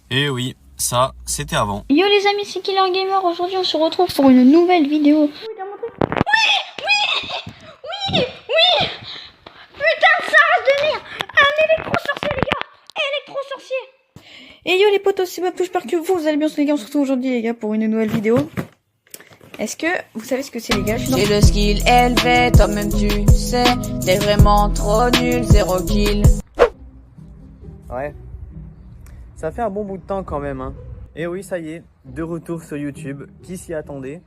Et oui, ça, c'était avant. Yo les amis, c'est Killer Gamer. Aujourd'hui on se retrouve pour une nouvelle vidéo. Oui. Putain de Sarah de merde. Un électro-sorcier les gars. Électro-sorcier. Et yo les potos, c'est Babtou, j'espère que vous allez bien les gars. On se retrouve aujourd'hui les gars pour une nouvelle vidéo. Est-ce que vous savez ce que c'est les gars? J'ai le skill élevé, toi-même tu sais. T'es vraiment trop nul, 0 kill. Ouais, ça fait un bon bout de temps quand même, hein. Et oui, ça y est, de retour sur YouTube. Qui s'y attendait?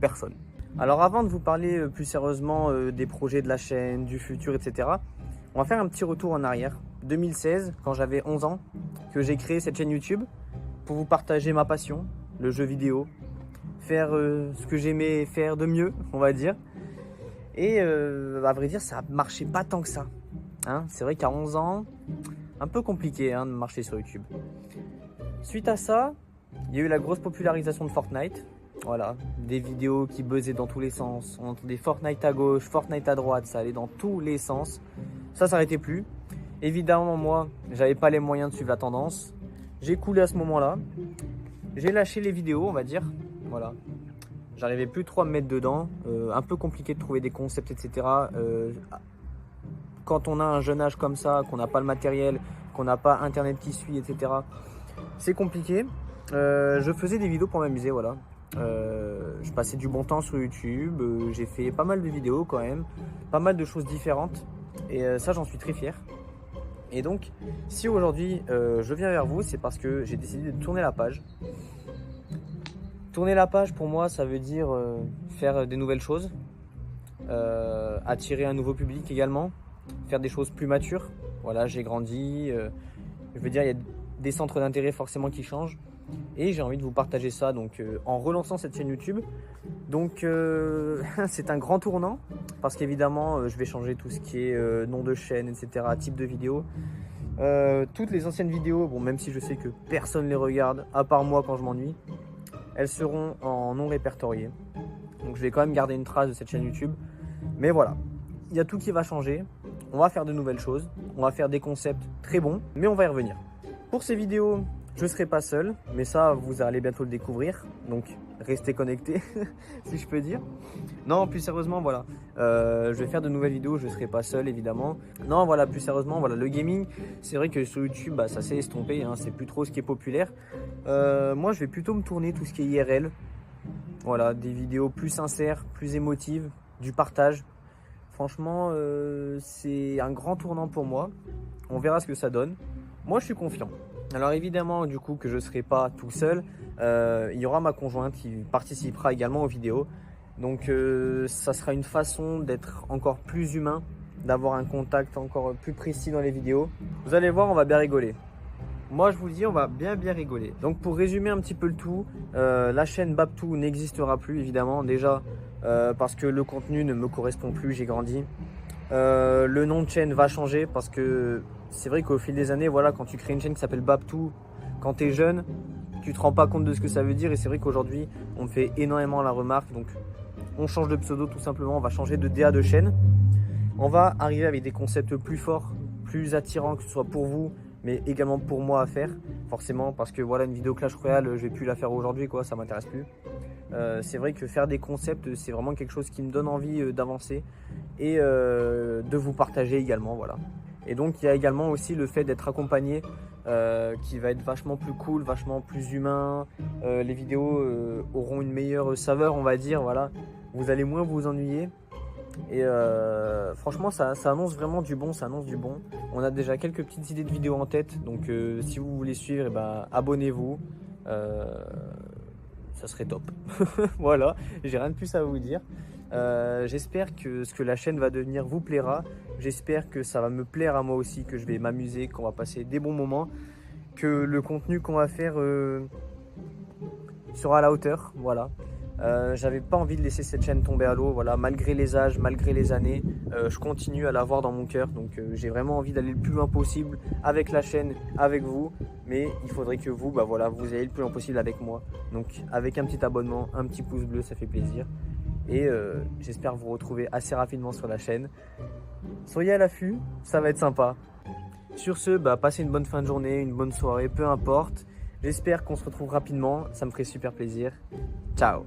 Personne. Alors avant de vous parler plus sérieusement des projets de la chaîne, du futur, etc., on va faire un petit retour en arrière. 2016, quand j'avais 11 ans, que j'ai créé cette chaîne YouTube pour vous partager ma passion, le jeu vidéo, faire ce que j'aimais faire de mieux, on va dire. Et à vrai dire, ça marchait pas tant que ça, hein. C'est vrai qu'à 11 ans, un peu compliqué de marcher sur YouTube. Suite à ça, il y a eu la grosse popularisation de Fortnite. Voilà, des vidéos qui buzzaient dans tous les sens. On entendait Fortnite à gauche, Fortnite à droite, ça allait dans tous les sens. Ça s'arrêtait plus. Évidemment, moi, j'avais pas les moyens de suivre la tendance. J'ai coulé à ce moment-là. J'ai lâché les vidéos, on va dire. Voilà. J'arrivais plus trop à me mettre dedans. Un peu compliqué de trouver des concepts, etc. Quand on a un jeune âge comme ça, qu'on n'a pas le matériel, qu'on n'a pas internet qui suit, etc., c'est compliqué. Je faisais des vidéos pour m'amuser, voilà. Je passais du bon temps sur YouTube, j'ai fait pas mal de vidéos quand même, pas mal de choses différentes, et ça j'en suis très fier. Et donc, si aujourd'hui je viens vers vous, c'est parce que j'ai décidé de tourner la page. Tourner la page pour moi, ça veut dire faire des nouvelles choses, attirer un nouveau public également, faire des choses plus matures. Voilà, j'ai grandi, je veux dire, il y a des centres d'intérêt forcément qui changent. Et j'ai envie de vous partager ça donc, en relançant cette chaîne YouTube. Donc c'est un grand tournant parce qu'évidemment je vais changer tout ce qui est nom de chaîne, etc., type de vidéo. Toutes les anciennes vidéos, bon, même si je sais que personne les regarde, à part moi quand je m'ennuie, elles seront en non répertorié. Donc je vais quand même garder une trace de cette chaîne YouTube. Mais voilà, il y a tout qui va changer. On va faire de nouvelles choses, on va faire des concepts très bons, mais on va y revenir. Pour ces vidéos, je ne serai pas seul, mais ça, vous allez bientôt le découvrir. Donc, restez connectés, si je peux dire. Non, plus sérieusement, voilà. Je vais faire de nouvelles vidéos, je ne serai pas seul, évidemment. Non, voilà, plus sérieusement, voilà, le gaming, c'est vrai que sur YouTube, bah, ça s'est estompé, hein, c'est plus trop ce qui est populaire. Moi, je vais plutôt me tourner tout ce qui est IRL. Voilà, des vidéos plus sincères, plus émotives, du partage. Franchement, c'est un grand tournant pour moi. On verra ce que ça donne. Moi, je suis confiant. Alors évidemment, du coup, que je ne serai pas tout seul, il y aura ma conjointe qui participera également aux vidéos. Donc ça sera une façon d'être encore plus humain, d'avoir un contact encore plus précis dans les vidéos. Vous allez voir, on va bien rigoler. Moi, je vous le dis, on va bien rigoler. Donc pour résumer un petit peu le tout, la chaîne Babtou n'existera plus évidemment. Déjà parce que le contenu ne me correspond plus, j'ai grandi. Le nom de chaîne va changer parce que c'est vrai qu'au fil des années, voilà, quand tu crées une chaîne qui s'appelle Babtou, quand tu es jeune, tu te rends pas compte de ce que ça veut dire. Et c'est vrai qu'aujourd'hui, on me fait énormément la remarque. Donc, on change de pseudo tout simplement. On va changer de DA de chaîne. On va arriver avec des concepts plus forts, plus attirants, que ce soit pour vous, mais également pour moi à faire. Forcément, parce que voilà, une vidéo Clash Royale, je vais plus la faire aujourd'hui, quoi, ça m'intéresse plus. C'est vrai que faire des concepts, c'est vraiment quelque chose qui me donne envie d'avancer et de vous partager également, voilà. Et donc il y a également aussi le fait d'être accompagné qui va être vachement plus cool, vachement plus humain. Les vidéos auront une meilleure saveur, on va dire, voilà. Vous allez moins vous ennuyer. Et franchement ça annonce vraiment du bon, ça annonce du bon. On a déjà quelques petites idées de vidéos en tête, donc si vous voulez suivre, eh ben, abonnez-vous. Ça serait top. Voilà, j'ai rien de plus à vous dire. J'espère que ce que la chaîne va devenir vous plaira. J'espère que ça va me plaire à moi aussi, que je vais m'amuser, qu'on va passer des bons moments, que le contenu qu'on va faire sera à la hauteur. Voilà. J'avais pas envie de laisser cette chaîne tomber à l'eau. Voilà, malgré les âges, malgré les années, je continue à l'avoir dans mon cœur. Donc j'ai vraiment envie d'aller le plus loin possible avec la chaîne, avec vous. Mais il faudrait que vous, bah voilà, vous ayez le plus loin possible avec moi. Donc avec un petit abonnement, un petit pouce bleu, ça fait plaisir. Et j'espère vous retrouver assez rapidement sur la chaîne. Soyez à l'affût, ça va être sympa. Sur ce, bah, passez une bonne fin de journée, une bonne soirée, peu importe. J'espère qu'on se retrouve rapidement, ça me ferait super plaisir. Ciao.